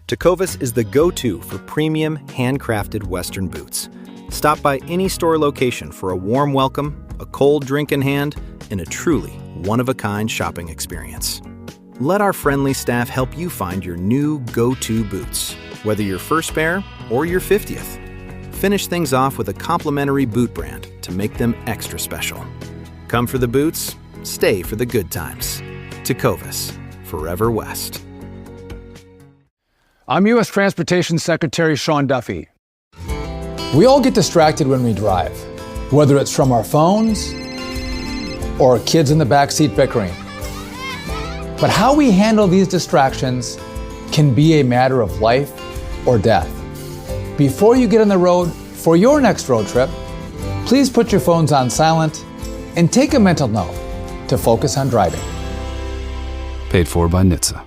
Tecovas is the go-to for premium, handcrafted Western boots. Stop by any store location for a warm welcome, a cold drink in hand, and a truly one-of-a-kind shopping experience. Let our friendly staff help you find your new go-to boots, whether your first pair or your 50th. Finish things off with a complimentary boot brand to make them extra special. Come for the boots, stay for the good times. Tecovas, forever West. I'm U.S. Transportation Secretary Sean Duffy. We all get distracted when we drive, whether it's from our phones or kids in the backseat bickering. But how we handle these distractions can be a matter of life or death. Before you get on the road for your next road trip, please put your phones on silent and take a mental note to focus on driving. Paid for by NHTSA.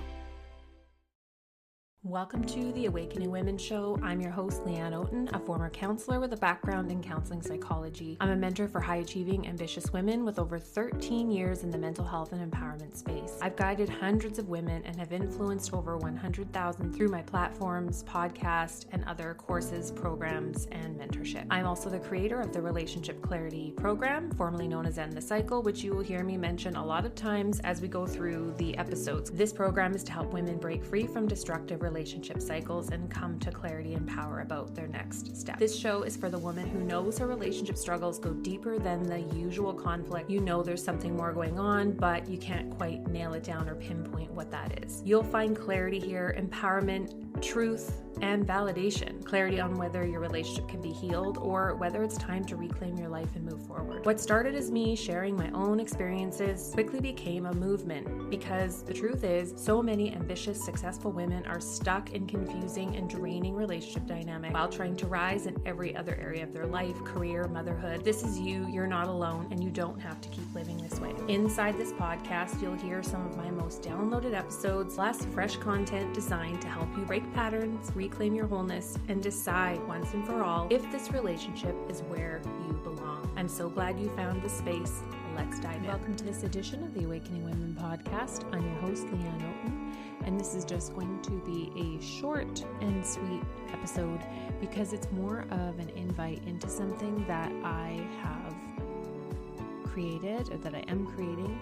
Welcome to the Awakening Women Show. I'm your host, Leanne Oaten, a former counselor with a background in counseling psychology. I'm a mentor for high-achieving, ambitious women with over 13 years in the mental health and empowerment space. I've guided hundreds of women and have influenced over 100,000 through my platforms, podcast, and other courses, programs, and mentorship. I'm also the creator of the Relationship Clarity program, formerly known as End the Cycle, which you will hear me mention a lot of times as we go through the episodes. This program is to help women break free from destructive relationship cycles and come to clarity and power about their next step. This show is for the woman who knows her relationship struggles go deeper than the usual conflict. You know there's something more going on, but you can't quite nail it down or pinpoint what that is. You'll find clarity here, empowerment, truth, and validation. Clarity on whether your relationship can be healed or whether it's time to reclaim your life and move forward. What started as me sharing my own experiences quickly became a movement because the truth is so many ambitious, successful women are stuck in confusing and draining relationship dynamics while trying to rise in every other area of their life, career, motherhood. This is you, you're not alone, and you don't have to keep living this way. Inside this podcast, you'll hear some of my most downloaded episodes, plus fresh content designed to help you break patterns, reclaim your wholeness, and decide once and for all if this relationship is where you belong. I'm so glad you found this space. Let's dive in. Welcome to this edition of the Awakening Women podcast. I'm your host, Leanne Oaten, and this is just going to be a short and sweet episode because it's more of an invite into something that I have created or that I am creating,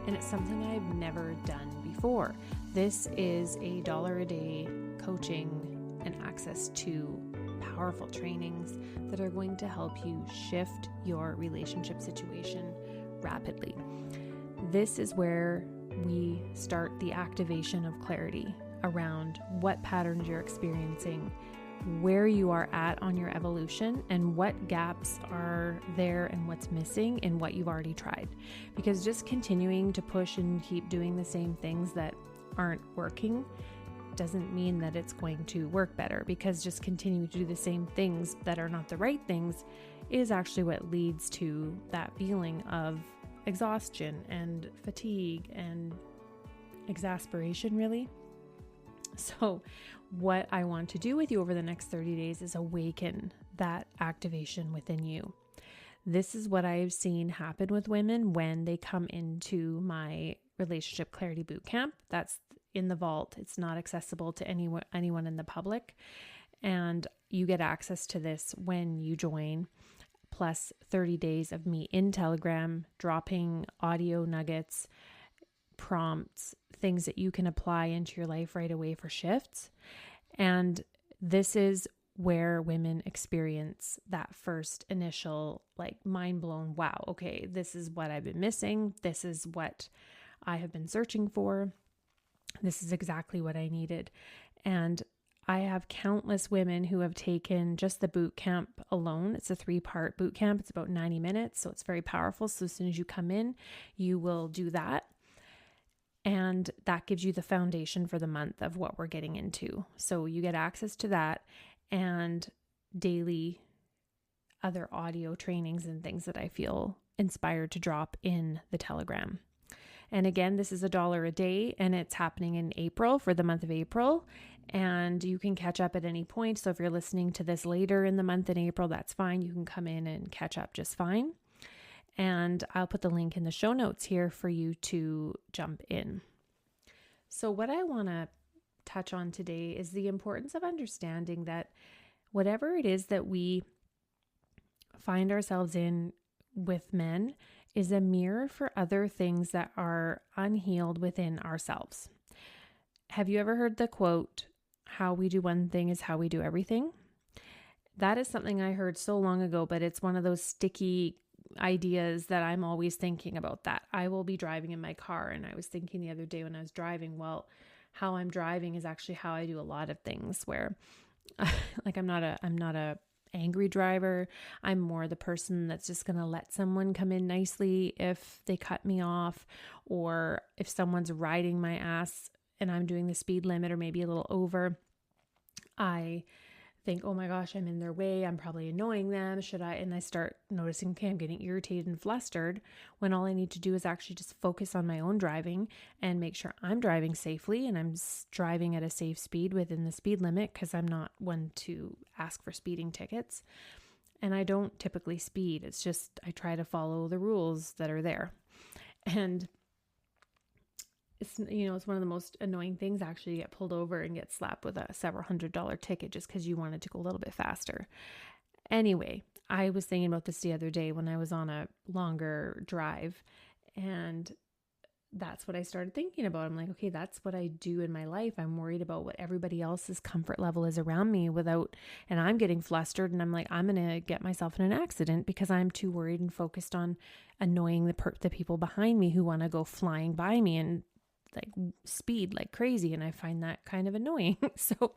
and it's something I've never done before. This is a $1 a day coaching and access to powerful trainings that are going to help you shift your relationship situation rapidly. This is where we start the activation of clarity around what patterns you're experiencing, where you are at on your evolution, and what gaps are there and what's missing in what you've already tried. Because just continuing to push and keep doing the same things that aren't working doesn't mean that it's going to work better, because just continuing to do the same things that are not the right things is actually what leads to that feeling of exhaustion and fatigue and exasperation, really. So what I want to do with you over the next 30 days is awaken that activation within you. This is what I've seen happen with women when they come into my Relationship Clarity Bootcamp. That's in the vault. It's not accessible to anyone in the public. And you get access to this when you join, plus 30 days of me in Telegram, dropping audio nuggets, prompts, things that you can apply into your life right away for shifts. And this is where women experience that first initial mind blown, wow, okay, this is what I've been missing. This is what I have been searching for. This is exactly what I needed. And I have countless women who have taken just the boot camp alone. It's a 3-part boot camp. It's about 90 minutes. So it's very powerful. So as soon as you come in, you will do that. And that gives you the foundation for the month of what we're getting into. So you get access to that and daily other audio trainings and things that I feel inspired to drop in the Telegram. And again, this is $1 a day, and it's happening in April, for the month of April. And you can catch up at any point. So if you're listening to this later in the month in April, that's fine. You can come in and catch up just fine. And I'll put the link in the show notes here for you to jump in. So what I want to touch on today is the importance of understanding that whatever it is that we find ourselves in with men is a mirror for other things that are unhealed within ourselves. Have you ever heard the quote, "How we do one thing is how we do everything"? That is something I heard so long ago, but it's one of those sticky ideas that I'm always thinking about that. I will be driving in my car, and I was thinking the other day when I was driving, well, how I'm driving is actually how I do a lot of things where like I'm not a angry driver. I'm more the person that's just going to let someone come in nicely if they cut me off, or if someone's riding my ass and I'm doing the speed limit or maybe a little over. I think, oh my gosh, I'm in their way. I'm probably annoying them. Should I? And I start noticing, okay, I'm getting irritated and flustered when all I need to do is actually just focus on my own driving and make sure I'm driving safely and I'm driving at a safe speed within the speed limit, because I'm not one to ask for speeding tickets. And I don't typically speed. It's just, I try to follow the rules that are there. And it's one of the most annoying things actually to get pulled over and get slapped with a several $100 ticket just because you wanted to go a little bit faster. Anyway, I was thinking about this the other day when I was on a longer drive, and that's what I started thinking about. I'm like, okay, that's what I do in my life. I'm worried about what everybody else's comfort level is around me and I'm getting flustered, and I'm like, I'm going to get myself in an accident because I'm too worried and focused on annoying the people behind me who want to go flying by me and like speed like crazy. And I find that kind of annoying. So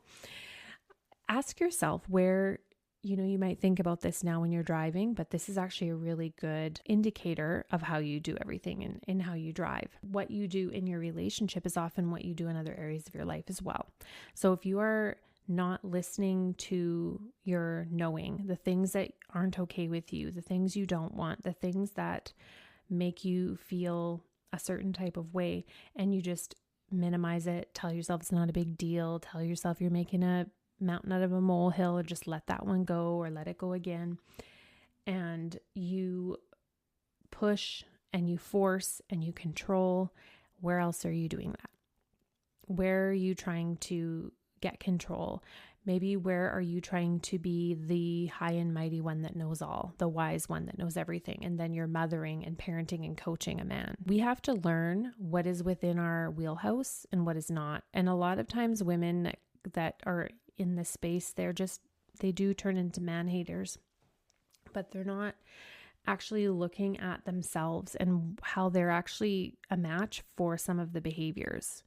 ask yourself where, you might think about this now when you're driving, but this is actually a really good indicator of how you do everything and how you drive. What you do in your relationship is often what you do in other areas of your life as well. So if you are not listening to your knowing, the things that aren't okay with you, the things you don't want, the things that make you feel a certain type of way, and you just minimize it, tell yourself it's not a big deal, tell yourself you're making a mountain out of a molehill, or just let that one go or let it go again, and you push and you force and you control, where else are you doing that? Where are you trying to get control? Maybe where are you trying to be the high and mighty one that knows all, the wise one that knows everything, and then you're mothering and parenting and coaching a man? We have to learn what is within our wheelhouse and what is not. And a lot of times women that are in this space, they do turn into man haters, but they're not actually looking at themselves and how they're actually a match for some of the behaviors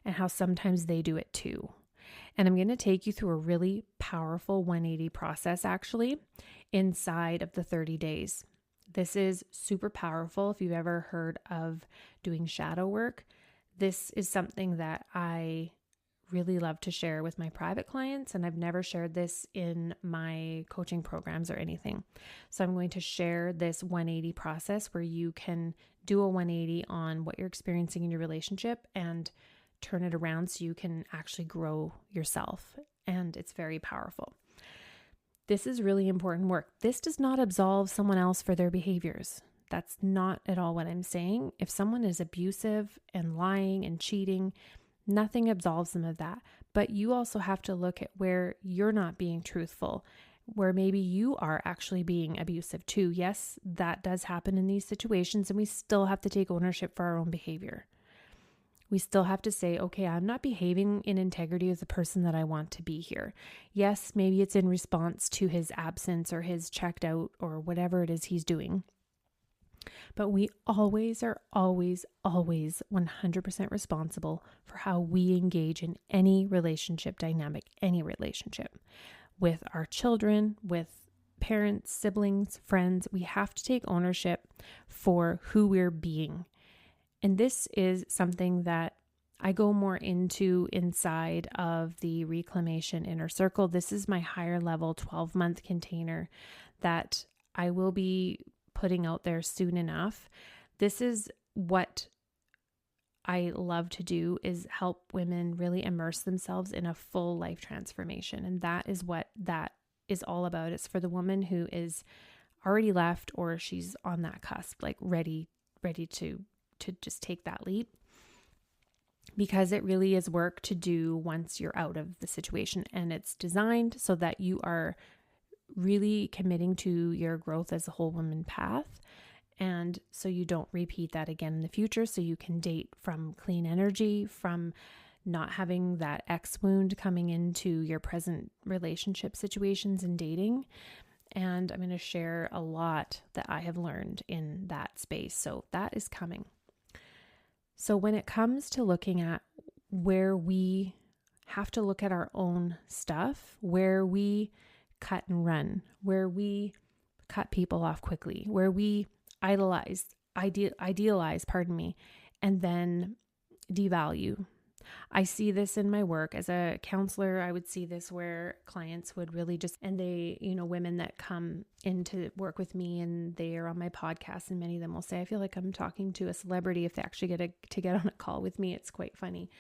and how sometimes they do it too. And I'm going to take you through a really powerful 180 process actually inside of the 30 days. This is super powerful. If you've ever heard of doing shadow work, this is something that I really love to share with my private clients, and I've never shared this in my coaching programs or anything. So I'm going to share this 180 process where you can do a 180 on what you're experiencing in your relationship and turn it around so you can actually grow yourself. And it's very powerful. This is really important work. This does not absolve someone else for their behaviors. That's not at all what I'm saying. If someone is abusive and lying and cheating, nothing absolves them of that. But you also have to look at where you're not being truthful, where maybe you are actually being abusive too. Yes, that does happen in these situations, and we still have to take ownership for our own behavior. We still have to say, okay, I'm not behaving in integrity as the person that I want to be here. Yes, maybe it's in response to his absence or his checked out or whatever it is he's doing. But we always are always 100% responsible for how we engage in any relationship dynamic, any relationship with our children, with parents, siblings, friends. We have to take ownership for who we're being. And this is something that I go more into inside of the Reclamation Inner Circle. This is my higher level 12-month container that I will be putting out there soon enough. This is what I love to do, is help women really immerse themselves in a full life transformation. And that is what that is all about. It's for the woman who is already left, or she's on that cusp, like ready to just take that leap. because it really is work to do once you're out of the situation, and it's designed so that you are really committing to your growth as a whole woman path. And so you don't repeat that again in the future. So you can date from clean energy, from not having that ex wound coming into your present relationship situations and dating. And I'm going to share a lot that I have learned in that space. So that is coming. So when it comes to looking at where we have to look at our own stuff, where we cut and run, where we cut people off quickly, where we idealize, and then devalue. I see this in my work as a counselor. I would see this where clients would really and they, women that come in to work with me and they are on my podcast, and many of them will say, I feel like I'm talking to a celebrity if they actually get to get on a call with me. It's quite funny.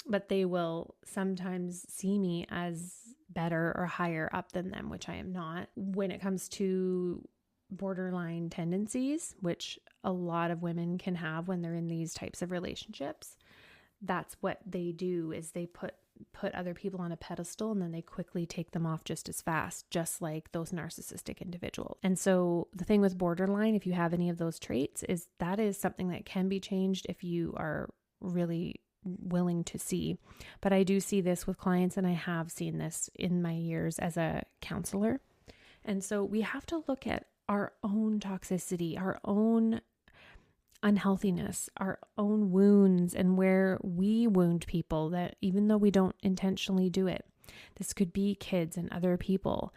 But they will sometimes see me as better or higher up than them, which I am not. When it comes to borderline tendencies, which a lot of women can have when they're in these types of relationships, that's what they do, is they put other people on a pedestal and then they quickly take them off just as fast, just like those narcissistic individuals. And so the thing with borderline, if you have any of those traits, is that is something that can be changed if you are really willing to see. But I do see this with clients, and I have seen this in my years as a counselor. And so we have to look at our own toxicity, our own unhealthiness, our own wounds, and where we wound people, that even though we don't intentionally do it. This could be kids and other people.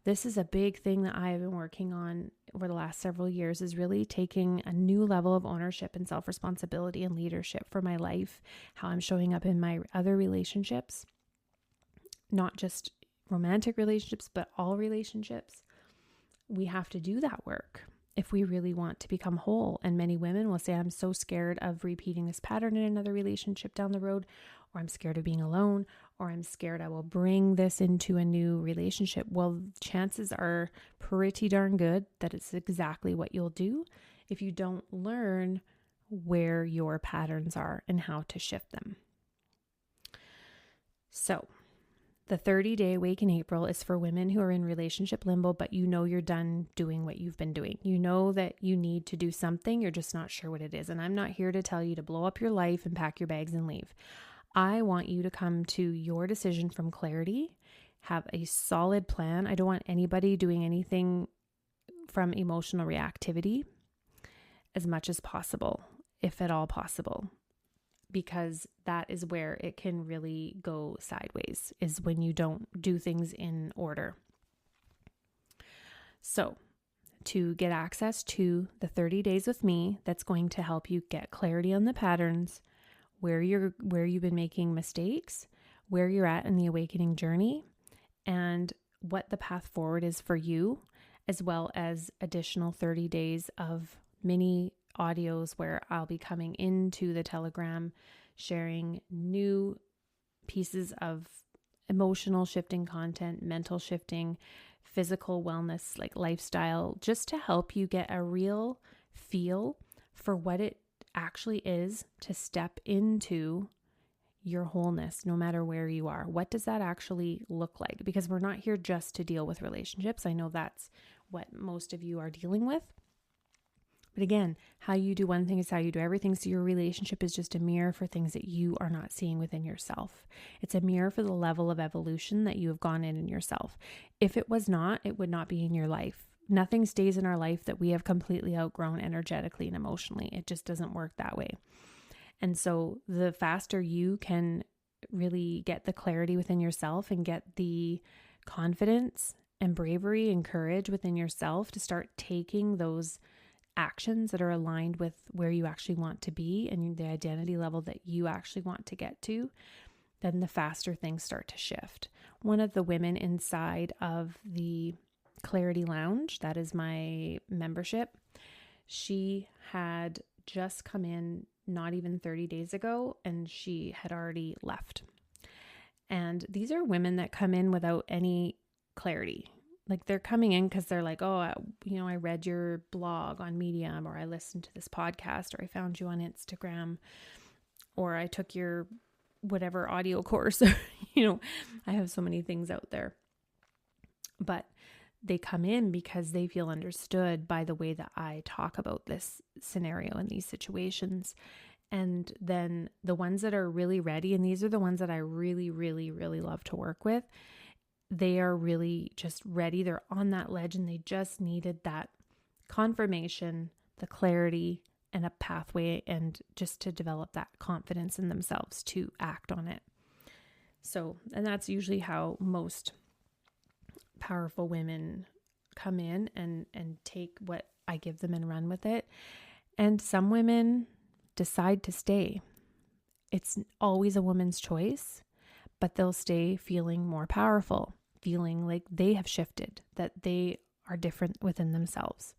This is a big thing that I have been working on over the last several years, is really taking a new level of ownership and self-responsibility and leadership for my life, how I'm showing up in my other relationships, not just romantic relationships, but all relationships. We have to do that work if we really want to become whole. And many women will say, I'm so scared of repeating this pattern in another relationship down the road, or I'm scared of being alone, or I'm scared I will bring this into a new relationship. Well, chances are pretty darn good that it's exactly what you'll do if you don't learn where your patterns are and how to shift them. So the 30-day Awaken April is for women who are in relationship limbo, but you're done doing what you've been doing. You know that you need to do something. You're just not sure what it is. And I'm not here to tell you to blow up your life and pack your bags and leave. I want you to come to your decision from clarity, have a solid plan. I don't want anybody doing anything from emotional reactivity as much as possible, if at all possible, because that is where it can really go sideways, is when you don't do things in order. So to get access to the 30 days with me, that's going to help you get clarity on the patterns, where you've been making mistakes, where you're at in the awakening journey, and what the path forward is for you, as well as additional 30 days of mini audios where I'll be coming into the Telegram, sharing new pieces of emotional shifting content, mental shifting, physical wellness, like lifestyle, just to help you get a real feel for what it actually is to step into your wholeness, no matter where you are. What does that actually look like? Because we're not here just to deal with relationships. I know that's what most of you are dealing with. But again, how you do one thing is how you do everything. So your relationship is just a mirror for things that you are not seeing within yourself. It's a mirror for the level of evolution that you have gone in yourself. If it was not, it would not be in your life. Nothing stays in our life that we have completely outgrown energetically and emotionally. It just doesn't work that way. And so the faster you can really get the clarity within yourself and get the confidence and bravery and courage within yourself to start taking those actions that are aligned with where you actually want to be and the identity level that you actually want to get to, then the faster things start to shift. One of the women inside of the Clarity Lounge, that is my membership, she had just come in not even 30 days ago, and she had already left. And these are women that come in without any clarity. Like, they're coming in because they're like, oh, I read your blog on Medium, or I listened to this podcast, or I found you on Instagram. or I took your whatever audio course. I have so many things out there. But they come in because they feel understood by the way that I talk about this scenario and these situations. And then the ones that are really ready, and these are the ones that I really, really, really love to work with, they are really just ready. They're on that ledge and they just needed that confirmation, the clarity, and a pathway, and just to develop that confidence in themselves to act on it. So, and that's usually how most powerful women come in and take what I give them and run with it. And some women decide to stay. It's always a woman's choice, but they'll stay feeling more powerful, feeling like they have shifted, that they are different within themselves.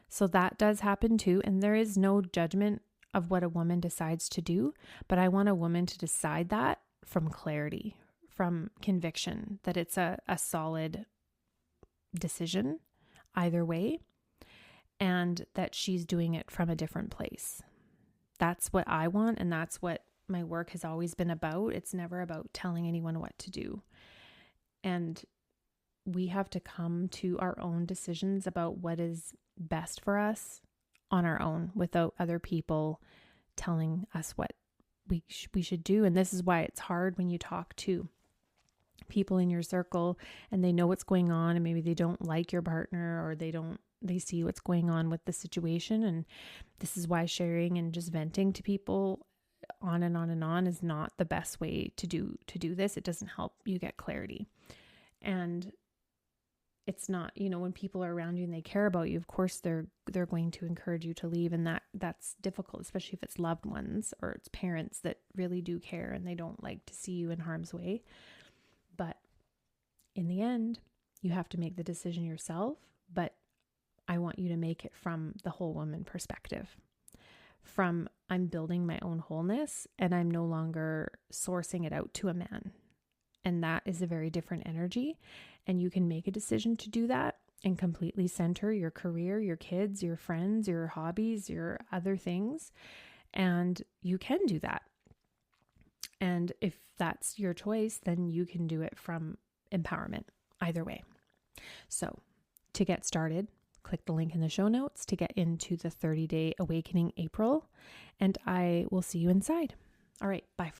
So that does happen too. And there is no judgment of what a woman decides to do, but I want a woman to decide that from clarity, from conviction, that it's a solid decision either way, and that she's doing it from a different place. That's what I want, and that's what my work has always been about. It's never about telling anyone what to do. And we have to come to our own decisions about what is best for us on our own, without other people telling us what we should do. And this is why it's hard when you talk to people in your circle and they know what's going on, and maybe they don't like your partner, or they see what's going on with the situation. And this is why sharing and just venting to people on and on and on is not the best way to do this. It doesn't help you get clarity. And it's not, when people are around you and they care about you, of course they're going to encourage you to leave. And that's difficult, especially if it's loved ones or it's parents that really do care and they don't like to see you in harm's way. But in the end, you have to make the decision yourself. But I want you to make it from the whole woman perspective. From, I'm building my own wholeness and I'm no longer sourcing it out to a man. And that is a very different energy. And you can make a decision to do that and completely center your career, your kids, your friends, your hobbies, your other things. And you can do that. And if that's your choice, then you can do it from empowerment, either way. So to get started, click the link in the show notes to get into the 30-day Awakening April, and I will see you inside. All right, bye.